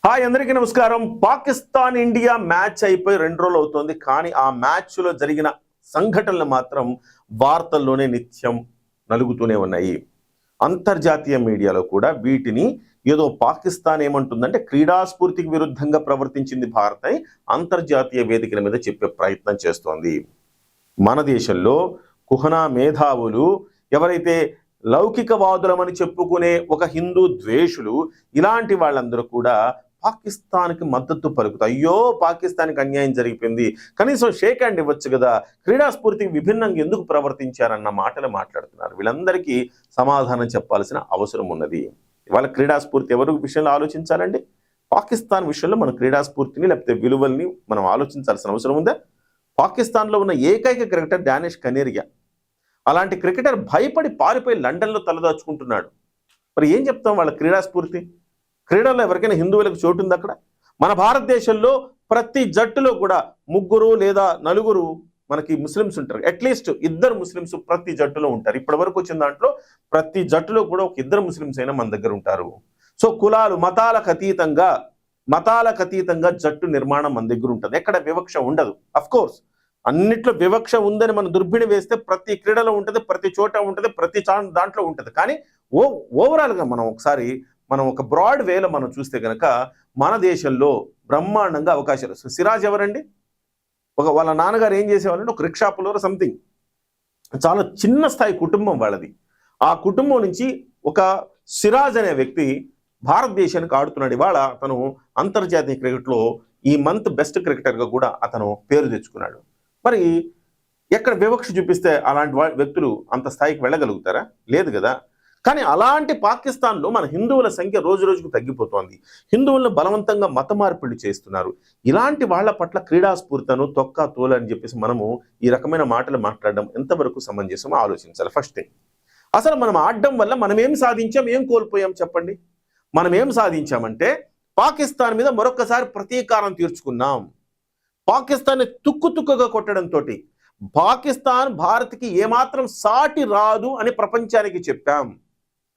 Hi అందరికీ నమస్కారం. Pakistan India match అయిపోయి 2 రోజులు అవుతోంది. కానీ ఆ మ్యాచ్ లో జరిగిన సంఘటనలు మాత్రం వార్తల్లోనే నిత్యం నలుగుతూనే ఉన్నాయి. అంతర్జాతీయ మీడియాలో కూడా వీటిని ఏదో పాకిస్తాన్ ఏమంటుందంటే క్రీడా స్ఫూర్తికి విరుద్ధంగా ప్రవర్తించింది భారత్ అని అంతర్జాతీయ వేదికల మీద చెప్పే ప్రయత్నం చేస్తోంది. మన దేశంలో కుహనా మేధావులు ఎవరైతే లౌకికవాదులమని చెప్పుకునే ఒక హిందూ ద్వేషులు ఇలాంటి వాళ్ళందరూ కూడా పాకిస్తాన్కి మద్దతు పలుకుతారు. అయ్యో పాకిస్తాన్కి అన్యాయం జరిగిపోయింది, కనీసం షేక్ హ్యాండ్ ఇవ్వచ్చు కదా, క్రీడా స్ఫూర్తికి విభిన్నంగా ఎందుకు ప్రవర్తించారన్న మాటలు మాట్లాడుతున్నారు. వీళ్ళందరికీ సమాధానం చెప్పాల్సిన అవసరం ఉన్నది. ఇవాళ క్రీడా స్ఫూర్తి ఎవరి విషయంలో ఆలోచించాలండి? పాకిస్తాన్ విషయంలో మన క్రీడా స్ఫూర్తిని లేకపోతే విలువల్ని మనం ఆలోచించాల్సిన అవసరం ఉందా? పాకిస్తాన్లో ఉన్న ఏకైక క్రికెటర్ డానిష్ కనేరియా. అలాంటి క్రికెటర్ భయపడి పారిపోయి లండన్లో తలదాచుకుంటున్నాడు. మరి ఏం చెప్తాం వాళ్ళ క్రీడా స్ఫూర్తి? క్రీడల్లో ఎవరికైనా హిందువులకు చోటు ఉంది అక్కడ? మన భారతదేశంలో ప్రతి జట్టులో కూడా 3 లేదా 4 మనకి ముస్లిమ్స్ ఉంటారు. అట్లీస్ట్ 2 ముస్లిమ్స్ ప్రతి జట్టులో ఉంటారు. ఇప్పటి వరకు వచ్చిన దాంట్లో ప్రతి జట్టులో కూడా ఒక 2 ముస్లిమ్స్ అయినా మన దగ్గర ఉంటారు. సో కులాలు మతాలకు అతీతంగా జట్టు నిర్మాణం మన దగ్గర ఉంటుంది. ఎక్కడ వివక్ష ఉండదు. అఫ్ కోర్స్ అన్నిట్లో వివక్ష ఉందని మనం దుర్బిణి వేస్తే ప్రతి క్రీడలో ఉంటుంది, ప్రతి చోట ఉంటుంది, ప్రతి దాంట్లో ఉంటుంది. కానీ ఓవరాల్గా మనం ఒక బ్రాడ్ వేలో మనం చూస్తే కనుక మన దేశంలో బ్రహ్మాండంగా అవకాశాలు. సిరాజ్ ఎవరండి? వాళ్ళ నాన్నగారు ఏం చేసేవాళ్ళంటే ఒక రిక్షా పుల్లర్ సంథింగ్, చాలా చిన్న స్థాయి కుటుంబం వాళ్ళది. ఆ కుటుంబం నుంచి ఒక సిరాజ్ అనే వ్యక్తి భారతదేశానికి ఆడుతున్నాడు. ఇవాళ అతను అంతర్జాతీయ క్రికెట్లో ఈ మంత్ బెస్ట్ క్రికెటర్గా కూడా అతను పేరు తెచ్చుకున్నాడు. మరి ఎక్కడ వివక్ష చూపిస్తే అలాంటి వ్యక్తులు అంత స్థాయికి వెళ్ళగలుగుతారా? లేదు కదా. కానీ అలాంటి పాకిస్తాన్లో మన హిందువుల సంఖ్య రోజు రోజుకు తగ్గిపోతోంది. హిందువులను బలవంతంగా మత మార్పిడి చేస్తున్నారు. ఇలాంటి వాళ్ళ పట్ల క్రీడా స్ఫూర్తను తొక్క తోలు అని చెప్పేసి మనము ఈ రకమైన మాటలు మాట్లాడడం ఎంతవరకు సమంజసమో ఆలోచించాలి. ఫస్ట్ థింగ్, అసలు మనం ఆడడం వల్ల మనం ఏం సాధించాం, ఏం కోల్పోయాం చెప్పండి? మనం ఏం సాధించామంటే పాకిస్తాన్ మీద మరొకసారి ప్రతీకారం తీర్చుకున్నాం. పాకిస్తాన్ని తుక్కుగా కొట్టడంతో పాకిస్తాన్ భారత్కి ఏమాత్రం సాటి రాదు అని ప్రపంచానికి చెప్పాం.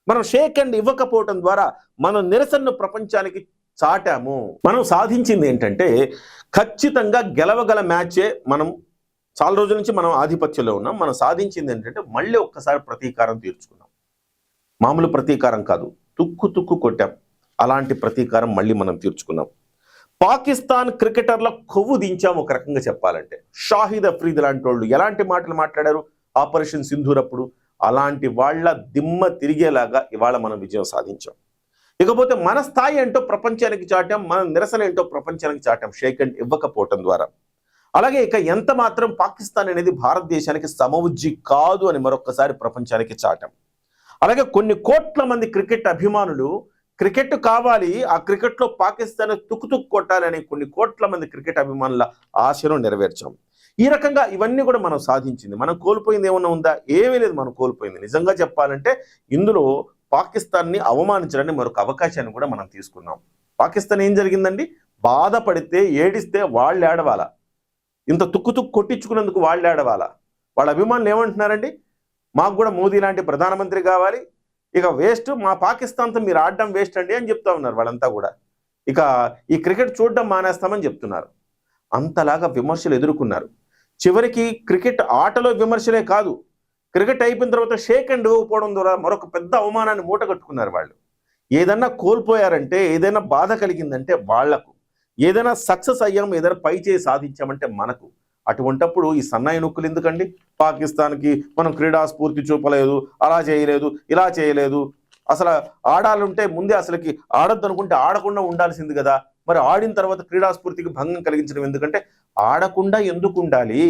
మనం షేక్ హ్యాండ్ ఇవ్వకపోవటం ద్వారా మన నిరసనను ప్రపంచానికి చాటాము. మనం సాధించింది ఏంటంటే ఖచ్చితంగా గెలవగల మ్యాచే. మనం చాలా రోజుల నుంచి మనం ఆధిపత్యంలో ఉన్నాం. మనం సాధించింది ఏంటంటే మళ్ళీ ఒక్కసారి ప్రతీకారం తీర్చుకున్నాం. మామూలు ప్రతీకారం కాదు, తుక్కు కొట్టాం. అలాంటి ప్రతీకారం మళ్ళీ మనం తీర్చుకున్నాం. పాకిస్తాన్ క్రికెటర్ల కొవ్వు దించాం ఒక రకంగా చెప్పాలంటే. షాహిద్ అఫ్రీద్ లాంటి వాళ్ళు ఎలాంటి మాటలు మాట్లాడారు ఆపరేషన్ సింధూర్ అప్పుడు? అలాంటి వాళ్ళ దిమ్మ తిరిగేలాగా ఇవాళ మనం విజయం సాధించాం. ఇకపోతే మన స్థాయి ఏంటో ప్రపంచానికి చాటాం, మన నిరసన ఏంటో ప్రపంచానికి చాటాం షేక్ హ్యాండ్ ఇవ్వకపోవటం ద్వారా. అలాగే ఇక ఎంత మాత్రం పాకిస్తాన్ అనేది భారతదేశానికి సమవుజ్జి కాదు అని మరొకసారి ప్రపంచానికి చాటాం. అలాగే కొన్ని కోట్ల మంది క్రికెట్ అభిమానులు క్రికెట్ కావాలి, ఆ క్రికెట్లో పాకిస్తాన్ తుక్కు కొట్టాలని కొన్ని కోట్ల మంది క్రికెట్ అభిమానుల ఆశను నెరవేర్చాం. ఈ రకంగా ఇవన్నీ కూడా మనం సాధించింది. మనం కోల్పోయింది ఏమన్నా ఉందా? ఏమీ లేదు. మనం కోల్పోయింది నిజంగా చెప్పాలంటే ఇందులో పాకిస్తాన్ని అవమానించడానికి మరొక అవకాశాన్ని కూడా మనం తీసుకున్నాం. పాకిస్తాన్ ఏం జరిగిందండి? బాధపడితే ఏడిస్తే వాళ్ళు ఏడవాలా? ఇంత తుక్కు కొట్టించుకున్నందుకు వాళ్ళు ఏడవాలా? వాళ్ళ అభిమానులు ఏమంటున్నారండి? మాకు కూడా మోదీ లాంటి ప్రధానమంత్రి కావాలి, ఇక వేస్ట్, మా పాకిస్తాన్తో మీరు ఆడడం వేస్ట్ అండి అని చెప్తా ఉన్నారు వాళ్ళంతా కూడా. ఇక ఈ క్రికెట్ చూడడం మానేస్తామని చెప్తున్నారు. అంతలాగా విమర్శలు ఎదుర్కొన్నారు. చివరికి క్రికెట్ ఆటలో విమర్శలే కాదు, క్రికెట్ అయిపోయిన తర్వాత షేక్ హ్యాండ్ ఇవ్వకపోవడం ద్వారా మరొక పెద్ద అవమానాన్ని మూటగట్టుకున్నారు వాళ్ళు. ఏదన్నా కోల్పోయారంటే, ఏదైనా బాధ కలిగిందంటే వాళ్లకు, ఏదైనా సక్సెస్ అయ్యాము, ఏదైనా పై చేయి సాధించామంటే మనకు. అటువంటప్పుడు ఈ సన్నాయి నొక్కులు ఎందుకండి? పాకిస్తాన్కి మనం క్రీడా స్ఫూర్తి చూపలేదు, అలా చేయలేదు, ఇలా చేయలేదు. అసలు ఆడాలంటే ముందే అసలుకి ఆడొద్దు అనుకుంటే ఆడకుండా ఉండాల్సింది కదా. మరి ఆడిన తర్వాత క్రీడా స్ఫూర్తికి భంగం కలిగించడం ఎందుకంటే? ఆడకుండా ఎందుకు ఉండాలి?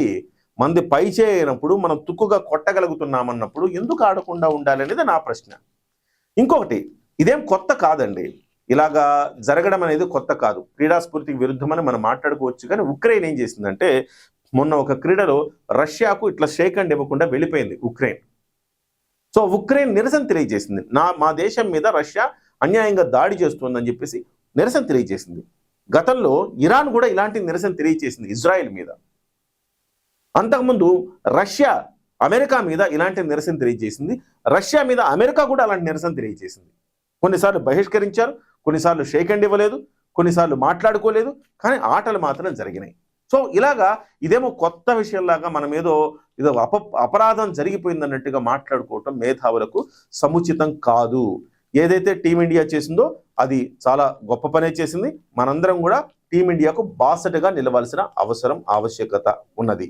మంది పై చేయనప్పుడు మనం తుక్కుగా కొట్టగలుగుతున్నామన్నప్పుడు ఎందుకు ఆడకుండా ఉండాలి అనేది నా ప్రశ్న. ఇంకొకటి, ఇదేం కొత్త కాదండి, ఇలాగా జరగడం అనేది కొత్త కాదు. క్రీడా స్ఫూర్తికి విరుద్ధమని మనం మాట్లాడుకోవచ్చు. కానీ ఉక్రెయిన్ ఏం చేసిందంటే మొన్న ఒక క్రీడలో రష్యాకు ఇట్లా షేక్ హ్యాండ్ ఇవ్వకుండా వెళ్ళిపోయింది ఉక్రెయిన్. సో ఉక్రెయిన్ నిరసన తెలియజేసింది. మా దేశం మీద రష్యా అన్యాయంగా దాడి చేస్తుందని చెప్పేసి నిరసన తెలియజేసింది. గతంలో ఇరాన్ కూడా ఇలాంటి నిరసన తెలియజేసింది ఇజ్రాయెల్ మీద. అంతకుముందు రష్యా అమెరికా మీద ఇలాంటి నిరసన తెలియజేసింది. రష్యా మీద అమెరికా కూడా అలాంటి నిరసన తెలియజేసింది. కొన్నిసార్లు బహిష్కరించారు, కొన్నిసార్లు షేక్ హ్యాండ్ ఇవ్వలేదు, కొన్నిసార్లు మాట్లాడుకోలేదు, కానీ ఆటలు మాత్రం జరిగినాయి. సో ఇలాగా ఇదేమో కొత్త విషయంలాగా మనం ఏదో అపరాధం జరిగిపోయిందన్నట్టుగా మాట్లాడుకోవటం మేధావులకు సముచితం కాదు. ఏదైతే టీమిండియా చేసిందో అది చాలా గొప్ప పనే చేసింది. మనందరం కూడా టీమిండియాకు బాసటగా నిలవాల్సిన అవసరం, ఆవశ్యకత ఉన్నది.